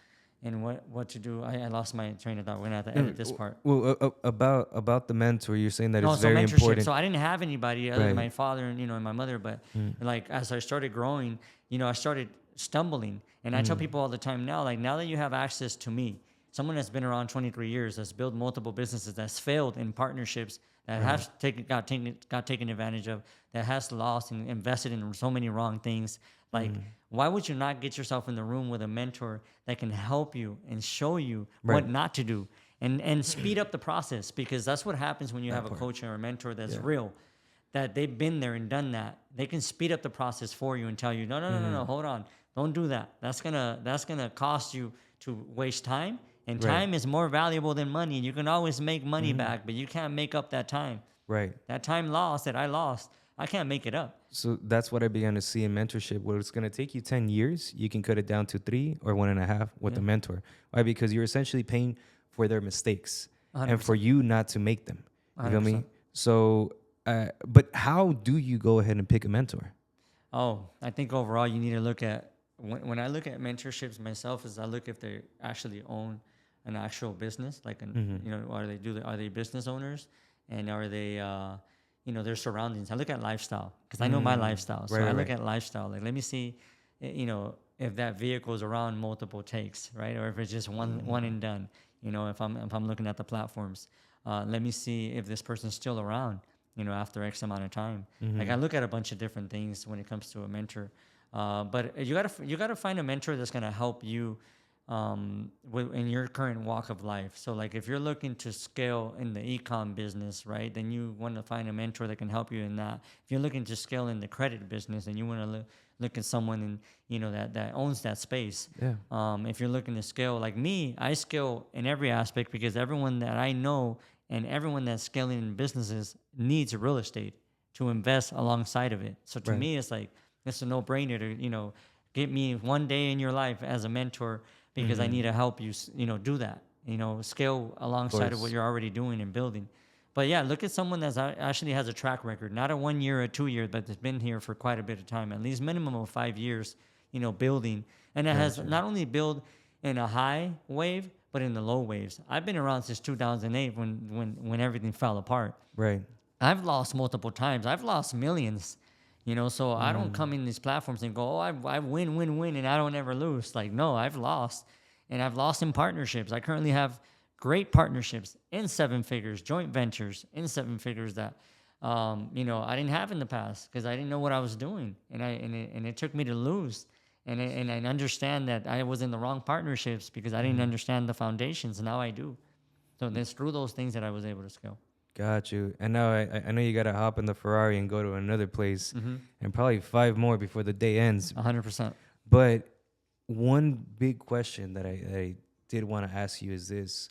And what to do. I lost my train of thought. We're gonna have to edit this part.
Well, about the mentor, you're saying that it's
so
very
mentorship.
important.
So I didn't have anybody other than my father and and my mother. But like, as I started growing, I started stumbling. And I tell people all the time now, like, now that you have access to me, someone that's been around 23 years, that's built multiple businesses, that's failed in partnerships, that has got taken advantage of, that has lost and invested in so many wrong things. Like, why would you not get yourself in the room with a mentor that can help you and show you what not to do, and speed up the process? Because that's what happens when you have a coach or a mentor that's real, that they've been there and done that. They can speed up the process for you and tell you, no, hold on, don't do that. That's gonna cost you to waste time, and time is more valuable than money. You can always make money back, but you can't make up that time.
Right.
That time lost that I lost, I can't make it up.
So that's what I began to see in mentorship. Where it's going to take you 10 years, you can cut it down to 3 or 1.5 with a mentor. Why? Because you're essentially paying for their mistakes
100%.
And for you not to make them. You feel me?
100%.
So, but how do you go ahead and pick a mentor?
Oh, I think overall you need to look at, when I look at mentorships myself, is I look if they actually own an actual business, like are they business owners, and are they their surroundings. I look at lifestyle, because I know my lifestyle. So I look at lifestyle. Like, let me see, if that vehicle is around multiple takes, right? Or if it's just one and done. If I'm looking at the platforms, let me see if this person's still around, after X amount of time. Like, I look at a bunch of different things when it comes to a mentor. But you gotta find a mentor that's gonna help you in your current walk of life. So, like, if you're looking to scale in the e-com business, right, then you want to find a mentor that can help you in that. If you're looking to scale in the credit business, then you want to look at someone that owns that space. If you're looking to scale, like me, I scale in every aspect, because everyone that I know and everyone that's scaling in businesses needs real estate to invest alongside of it. So to me, it's like, it's a no-brainer to get me one day in your life as a mentor, because I need to help you, do that, scale alongside of what you're already doing and building. But yeah, look at someone that's actually has a track record, not a 1 year or 2 year, but has been here for quite a bit of time, at least minimum of 5 years, you know, building. And it has not only built in a high wave, but in the low waves. I've been around since 2008 when everything fell apart.
Right.
I've lost multiple times. I've lost millions, you know, so I don't come in these platforms and go, oh, I win, win, win, and I don't ever lose. Like, no, I've lost. And I've lost in partnerships. I currently have great partnerships in 7 figures, joint ventures in 7 figures that, you know, I didn't have in the past because I didn't know what I was doing. And it took me to lose. And I understand that I was in the wrong partnerships because I didn't understand the foundations. And now I do. So it's through those things that I was able to scale.
Got you. And now I know you got to hop in the Ferrari and go to another place and probably 5 more before the day ends.
100%.
But one big question that I did want to ask you is this.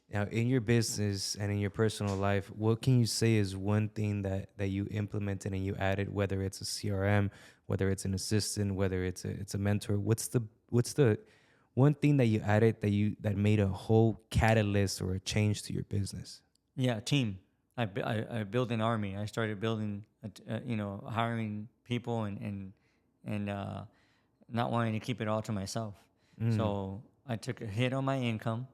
Now, in your business and in your personal life, what can you say is one thing that you implemented and you added, whether it's a CRM, whether it's an assistant, whether it's a mentor? What's the one thing that you added that made a whole catalyst or a change to your business?
Yeah, team. I built an army. I started building, you know, hiring people and not wanting to keep it all to myself. So I took a hit on my income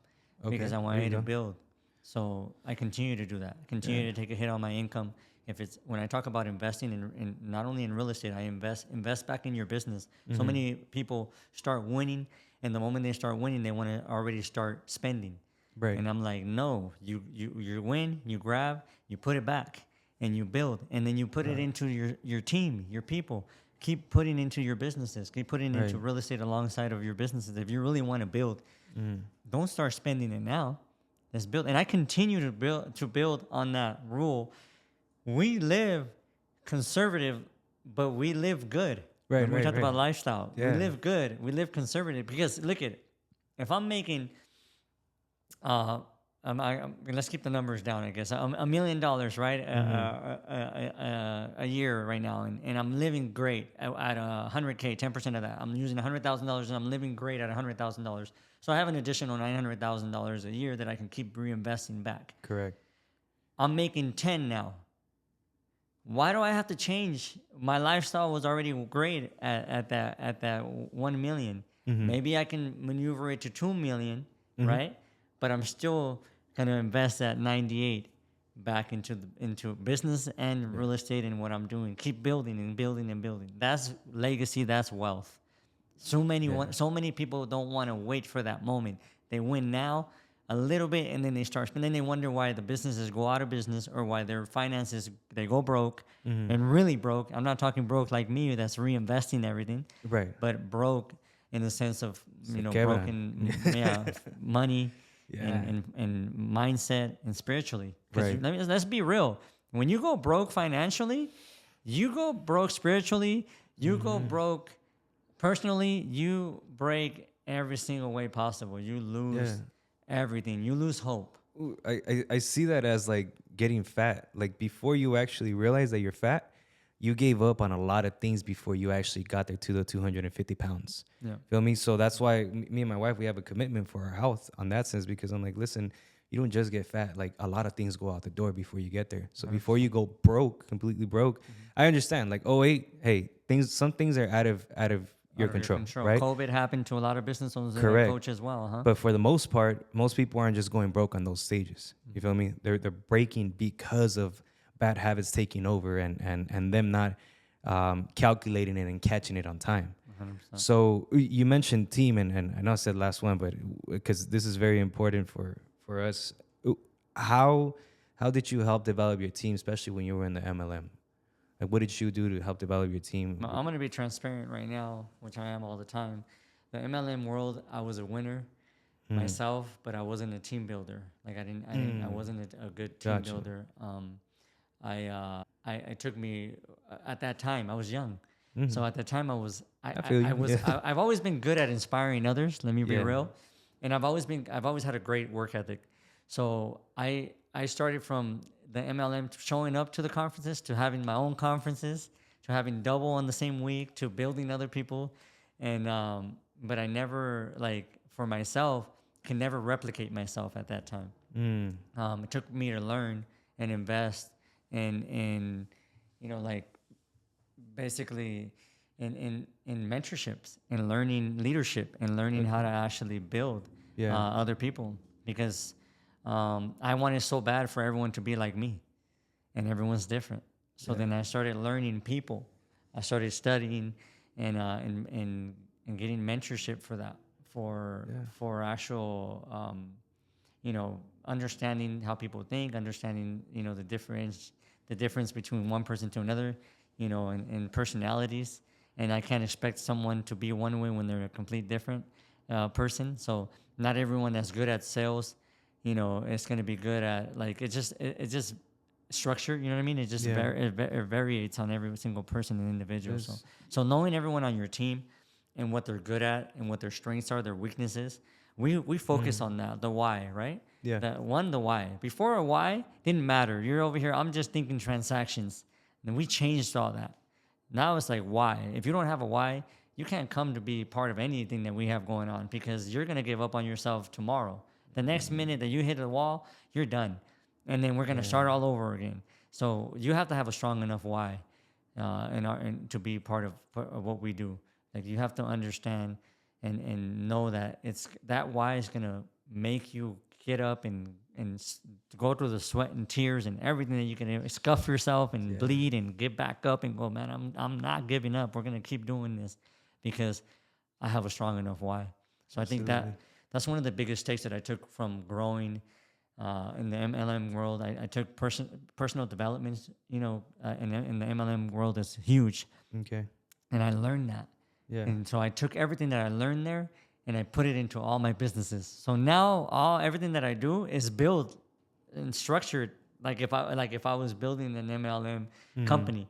because I wanted to build. So I continue to do that. Continue to take a hit on my income. If it's when I talk about investing in not only in real estate, I invest back in your business. So many people start winning, and the moment they start winning, they want to already start spending.
Right.
And I'm like, no, you win, you grab, you put it back, and you build, and then you put it into your team, your people. Keep putting into your businesses. Keep putting into real estate alongside of your businesses. If you really want to build, don't start spending it now. Let's build. And I continue to build on that rule. We live conservative, but we live good.
Right.
When we talk about lifestyle,
Yeah.
we live good. We live conservative because look at it. If I'm making let's keep the numbers down, I guess. $1 million, right? A year right now. And I'm living great at $100K, 10% of that. I'm using $100,000 and I'm living great at $100,000. So I have an additional $900,000 a year that I can keep reinvesting back.
Correct.
I'm making 10 now. Why do I have to change? My lifestyle was already great at that 1 million. Maybe I can maneuver it to 2 million, right? But I'm still going to invest that 98 back into business and real estate and what I'm doing. Keep building and building and building. That's legacy. That's wealth. So many people don't want to wait for that moment. They win now a little bit and then they start spending. Then they wonder why the businesses go out of business or why their finances, they go broke and really broke. I'm not talking broke like me that's reinvesting everything.
Right.
But broke in the sense of,
Kevin.
broken money. And mindset and spiritually. Because let's be real. When you go broke financially, you go broke spiritually, you go broke personally, you break every single way possible. You lose everything. You lose hope.
Ooh, I see that as like getting fat. Like before you actually realize that you're fat, you gave up on a lot of things before you actually got there to the 250 pounds.
Yeah.
Feel me? So that's why me and my wife, we have a commitment for our health on that sense, because I'm like, listen, you don't just get fat. Like a lot of things go out the door before you get there. So before you go broke, completely broke, I understand. Like, hey, some things are out of your control, right?
COVID happened to a lot of business owners and
Correct.
coach as well, huh?
But for the most part, most people aren't just going broke on those stages. You feel me? They're breaking because of bad habits taking over and them not calculating it and catching it on time.
100%.
So you mentioned team, and I know I said last one, but because this is very important for us, how did you help develop your team, especially when you were in the MLM? Like, what did you do to help develop your team?
I'm going to be transparent right now, which I am all the time. The MLM world, I was a winner myself, but I wasn't a team builder. Like I wasn't a good team builder. It took me at that time. I was young, so at the time I've always been good at inspiring others. Let me be real, and I've always had a great work ethic. So I started from the MLM showing up to the conferences to having my own conferences to having double on the same week to building other people, and but I never for myself can never replicate myself at that time. It took me to learn and invest in like basically in mentorships and learning leadership and learning how to actually build other people, because I wanted so bad for everyone to be like me, and everyone's different. So then I started learning people. I started studying and getting mentorship for that, for actual understanding how people think, understanding the difference between one person to another, and personalities. And I can't expect someone to be one way when they're a complete different person. So not everyone that's good at sales, is going to be good at, like, it just structure, you know what I mean? It just it varies on every single person and individual. So knowing everyone on your team and what they're good at and what their strengths are, their weaknesses, we focus on that, the why, right?
Yeah.
The why. Before a why didn't matter. You're over here, I'm just thinking transactions. And we changed all that. Now it's like why. If you don't have a why, you can't come to be part of anything that we have going on, because you're going to give up on yourself tomorrow. The next minute that you hit the wall, you're done. And then we're going to start all over again. So you have to have a strong enough why and to be part of what we do. Like, you have to understand and know that that why is going to make you get up and go through the sweat and tears and everything that you can, scuff yourself and bleed and get back up and go, man, I'm not giving up. We're going to keep doing this because I have a strong enough why. So I think that's one of the biggest takes that I took from growing in the MLM world. I took personal developments, in the MLM world is huge.
Okay.
And I learned that.
Yeah.
And so I took everything that I learned there and I put it into all my businesses. So now everything that I do is built and structured like if I was building an MLM company.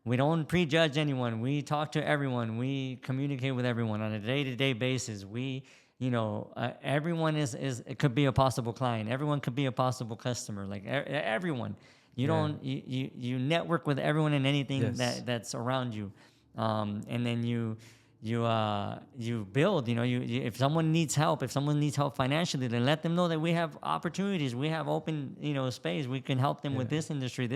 We don't prejudge anyone. We talk to everyone. We communicate with everyone on a day-to-day basis. Everyone it could be a possible client. Everyone could be a possible customer. Like everyone. You network with everyone and anything that's around you. And then you build, if someone needs help financially, then let them know that we have opportunities, we have open, space. We can help them with this industry,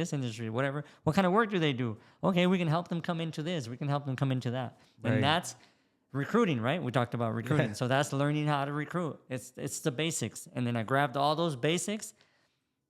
whatever. What kind of work do they do? Okay, we can help them come into this. We can help them come into that. And that's recruiting, right? We talked about recruiting. So that's learning how to recruit. It's the basics. And then I grabbed all those basics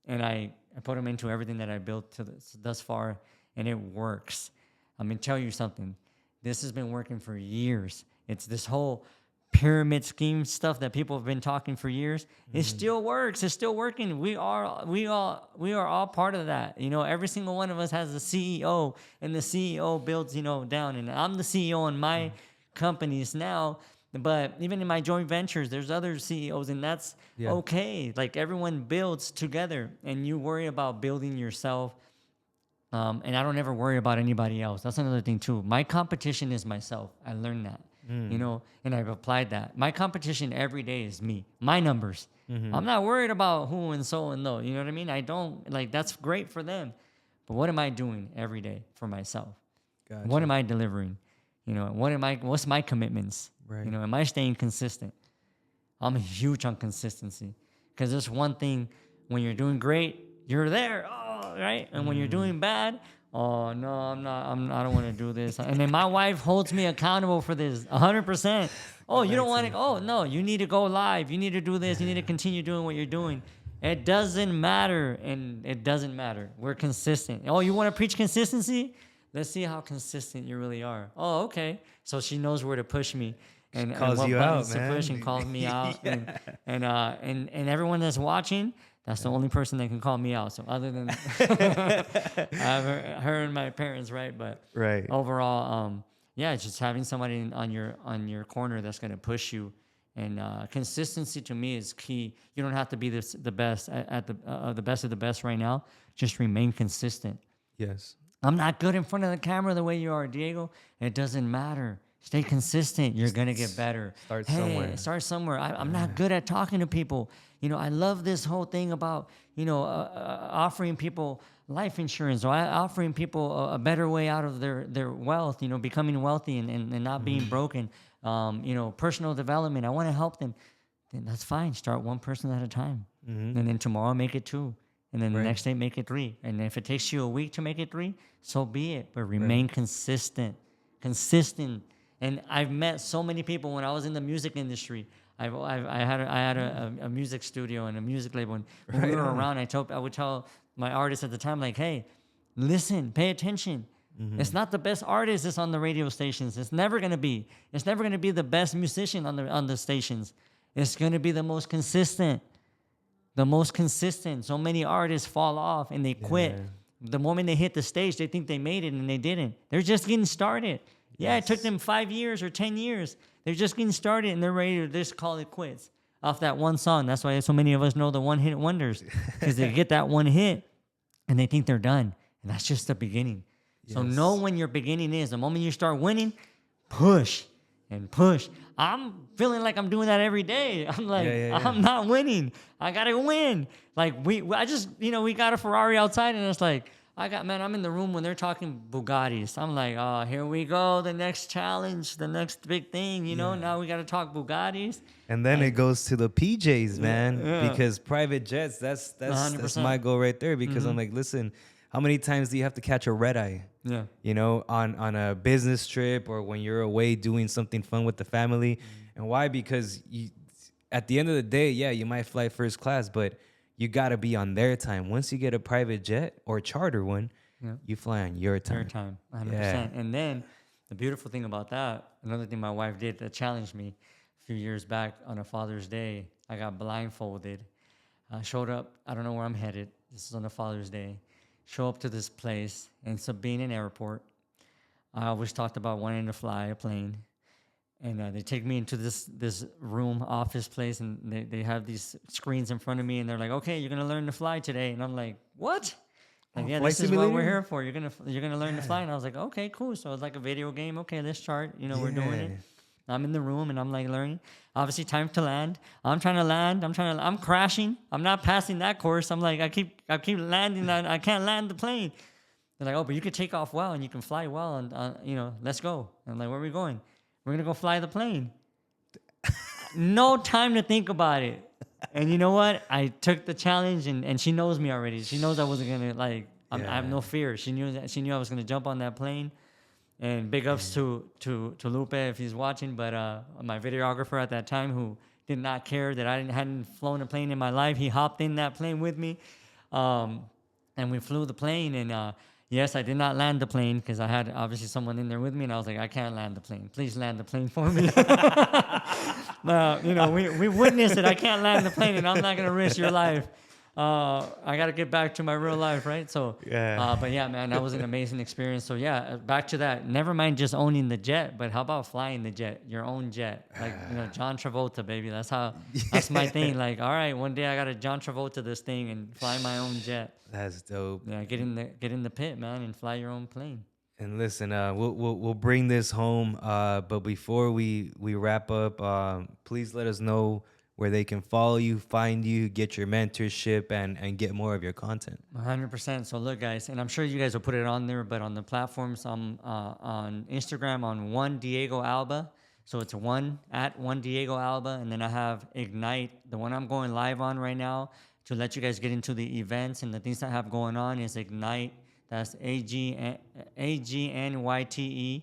and I put them into everything that I built thus far, and it works. I'm going to tell you something. This has been working for years. It's this whole pyramid scheme stuff that people have been talking for years. It still works. It's still working. We are all part of that. Every single one of us has a CEO, and the CEO builds, down. And I'm the CEO in my companies now, but even in my joint ventures, there's other CEOs, and that's okay. Like, everyone builds together, and you worry about building yourself. And I don't ever worry about anybody else. That's another thing too. My competition is myself. I learned that, and I've applied that. My competition every day is me, my numbers. I'm not worried about who and so and though. You know what I mean? I don't that's great for them. But what am I doing every day for myself?
Gotcha.
What am I delivering? What's my commitments?
Right.
Am I staying consistent? I'm huge on consistency, because there's one thing: when you're doing great, you're there. Right? And when you're doing bad, oh no, I'm not. I don't want to do this. And then my wife holds me accountable for this 100%. Oh, you don't want to? Oh no, you need to go live. You need to do this. You need to continue doing what you're doing. It doesn't matter, and it doesn't matter. We're consistent. Oh, you want to preach consistency? Let's see how consistent you really are. Oh, okay. So she knows where to push me. And
calls
what
you
buttons
out,
to push, and calls me out. And everyone that's watching, that's the only person that can call me out. So other than her and my parents, right? But overall, it's just having somebody on your corner that's going to push you. And consistency to me is key. You don't have to be the best at the best of the best right now. Just remain consistent.
Yes.
I'm not good in front of the camera the way you are, Diego. It doesn't matter. Stay consistent. You're going to get better. Start somewhere. I'm not good at talking to people. I love this whole thing about, offering people life insurance, or offering people a better way out of their wealth, becoming wealthy and not being broken. Personal development. I want to help them. Then that's fine. Start one person at a time. And then tomorrow make it two. And then the next day, make it 3. And if it takes you a week to make it 3, so be it. But remain consistent. And I've met so many people when I was in the music industry. I had a music studio and a music label. And when we were around, I would tell my artists at the time, like, hey, listen, pay attention. It's not the best artist that's on the radio stations. It's never gonna be. It's never gonna be the best musician on the stations. It's gonna be the most consistent. The most consistent. So many artists fall off and they quit. The moment they hit the stage, they think they made it and they didn't. They're just getting started. Yeah, it took them 5 years or 10 years. They're just getting started and they're ready to just call it quits off that one song. That's why so many of us know the one-hit wonders, because they get that one hit and they think they're done. And that's just the beginning. So know when your beginning is. The moment you start winning, push and push. I'm feeling like I'm doing that every day. I'm like, I'm not winning. I got to win. Like we got a Ferrari outside and it's like, I'm in the room when they're talking Bugattis. I'm like, oh, here we go. The next challenge, the next big thing, now we got to talk Bugattis.
And then it goes to the PJs, man, because private jets, that's my goal right there. Because I'm like, listen, how many times do you have to catch a red eye? Yeah. On a business trip or when you're away doing something fun with the family. And why? Because at the end of the day, you might fly first class, but you got to be on their time. Once you get a private jet or charter one, you fly on your time.
Your time, 100%. Yeah. And then the beautiful thing about that, another thing my wife did that challenged me a few years back on a Father's Day, I got blindfolded. I showed up. I don't know where I'm headed. This is on a Father's Day. Show up to this place in Sabine Airport. I always talked about wanting to fly a plane. And they take me into this room, office place, and they have these screens in front of me, and they're like, "Okay, you're gonna learn to fly today." And I'm like, "What?" Like, this is what we're here for. You're gonna learn to fly. And I was like, "Okay, cool." So it's like a video game. Okay, let's chart. We're doing it. I'm in the room and I'm like learning. Obviously, time to land. I'm trying to land. I'm crashing. I'm not passing that course. I'm like, I keep landing. I can't land the plane. They're like, "Oh, but you can take off well and you can fly well, and let's go." And I'm like, "Where are we going?" "We're going to go fly the plane." No time to think about it. And you know what? I took the challenge, and she knows me already. She knows I wasn't going to, I have no fear. She knew I was going to jump on that plane. And big ups to Lupe if he's watching. But my videographer at that time, who did not care that I hadn't flown a plane in my life, he hopped in that plane with me. And we flew the plane, and yes, I did not land the plane because I had obviously someone in there with me, and I was like, I can't land the plane. Please land the plane for me. We witnessed it. I can't land the plane, and I'm not going to risk your life. I got to get back to my real life, right? So, but yeah, man, that was an amazing experience. So yeah, back to that. Never mind just owning the jet, but how about flying the jet, your own jet? Like, John Travolta, baby. That's my thing. Like, all right, one day I got to John Travolta this thing and fly my own jet.
That's dope.
Yeah, get in the pit, man, and fly your own plane.
And listen, we'll bring this home. But before we wrap up, please let us know where they can follow you, find you, get your mentorship, and get more of your content.
100%. So look, guys, and I'm sure you guys will put it on there, but on the platforms, I'm on Instagram on one Diego Alba. So it's one Diego Alba, and then I have Ignyte, the one I'm going live on right now to let you guys get into the events and the things that I have going on is Ignyte. That's Agnyte. Ignyte.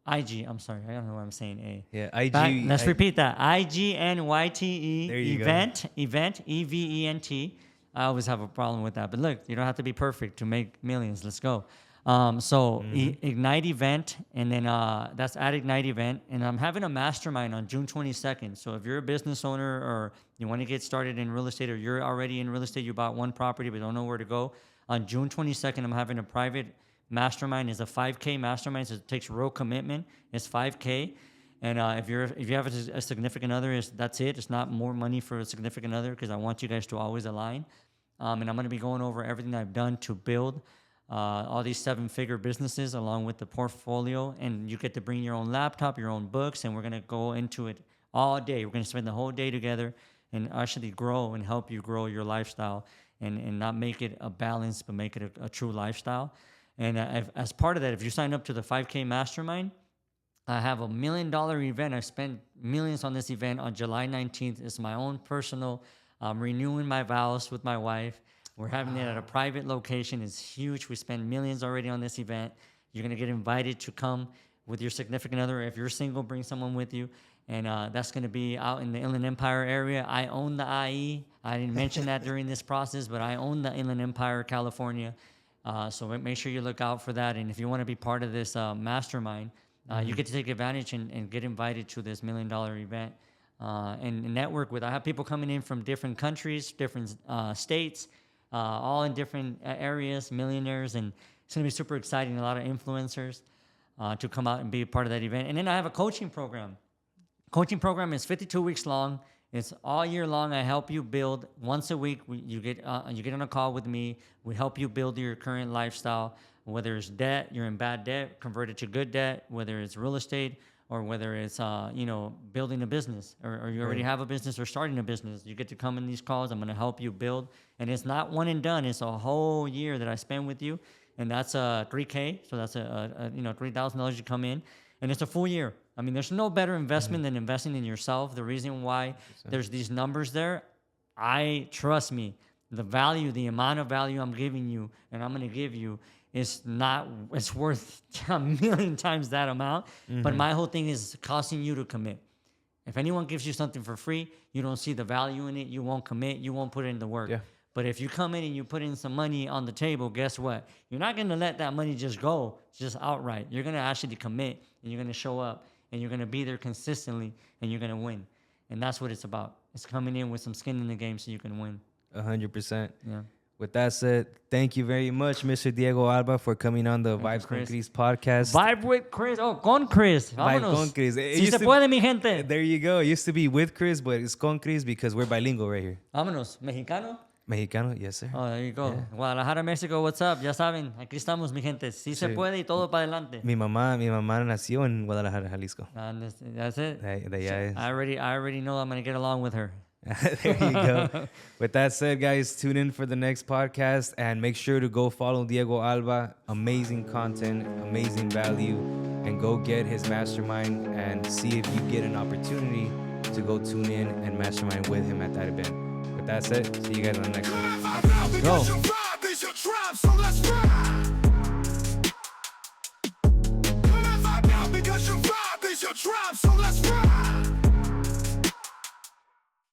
IG, I'm sorry, I don't know why I'm saying A.
Yeah, IG.
Let's repeat that. Ignyte.
There you
event, EVENT. I always have a problem with that. But look, you don't have to be perfect to make millions. Let's go. Ignyte event, and then that's at Ignyte event. And I'm having a mastermind on June 22nd. So if you're a business owner or you want to get started in real estate, or you're already in real estate, you bought one property but don't know where to go, on June 22nd, I'm having a private mastermind. It's a 5K mastermind, so it takes real commitment. It's 5K. And if you have a significant other, that's it. It's not more money for a significant other, because I want you guys to always align. And I'm going to be going over everything I've done to build all these 7-figure businesses along with the portfolio. And you get to bring your own laptop, your own books, and we're going to go into it all day. We're going to spend the whole day together and actually grow and help you grow your lifestyle and not make it a balance, but make it a true lifestyle. And as part of that, if you sign up to the 5K Mastermind, I have $1 million event. I spent millions on this event on July 19th. It's my own personal I'm renewing my vows with my wife. We're having it at a private location. It's huge. We spend millions already on this event. You're going to get invited to come with your significant other. If you're single, bring someone with you. And that's going to be out in the Inland Empire area. I own the IE. I didn't mention that during this process, but I own the Inland Empire, California. So make sure you look out for that. And if you want to be part of this mastermind, you get to take advantage and get invited to this $1 million event and network with. I have people coming in from different countries, different states, all in different areas, millionaires. And it's going to be super exciting. A lot of influencers to come out and be a part of that event. And then I have a coaching program. Coaching program is 52 weeks long. It's all year long. I help you build once a week. You get on a call with me. We help you build your current lifestyle. Whether it's debt, you're in bad debt, convert it to good debt. Whether it's real estate or whether it's building a business or you already have a business or starting a business, you get to come in these calls. I'm going to help you build, and it's not one and done. It's a whole year that I spend with you, and that's $3K. So that's $3,000 you come in, and it's a full year. I mean, there's no better investment than investing in yourself. The reason why there's these numbers there, trust me, the value, the amount of value I'm giving you and I'm going to give you is it's worth a million times that amount. But my whole thing is costing you to commit. If anyone gives you something for free, you don't see the value in it, you won't commit, you won't put in the work. Yeah. But if you come in and you put in some money on the table, guess what? You're not going to let that money just go, just outright. You're going to actually commit, and you're going to show up, and you're going to be there consistently, and you're going to win. And that's what it's about. It's coming in with some skin in the game so you can win.
100%.
Yeah.
With that said, thank you very much, Mr. Diego Alba, for coming on the Vibes con Chris podcast.
Vibe with Chris. Oh, con Chris.
Vibe con Chris.
Si se puede, mi gente.
There you go. It used to be with Chris, but it's con Chris because we're bilingual right here.
Vámonos. Mexicano?
Mexicano, yes, sir.
Oh, there you go. Yeah. Guadalajara, Mexico, what's up? Ya saben, aquí estamos, mi gente. Sí se puede y todo para adelante.
Mi mamá nació en Guadalajara, Jalisco.
That's it. I already know I'm going to get along with her.
There you go. With that said, guys, tune in for the next podcast and make sure to go follow Diego Alba. Amazing content, amazing value, and go get his mastermind and see if you get an opportunity to go tune in and mastermind with him at that event. With that said, see you guys on the next one. Go.
Your tribe, so let's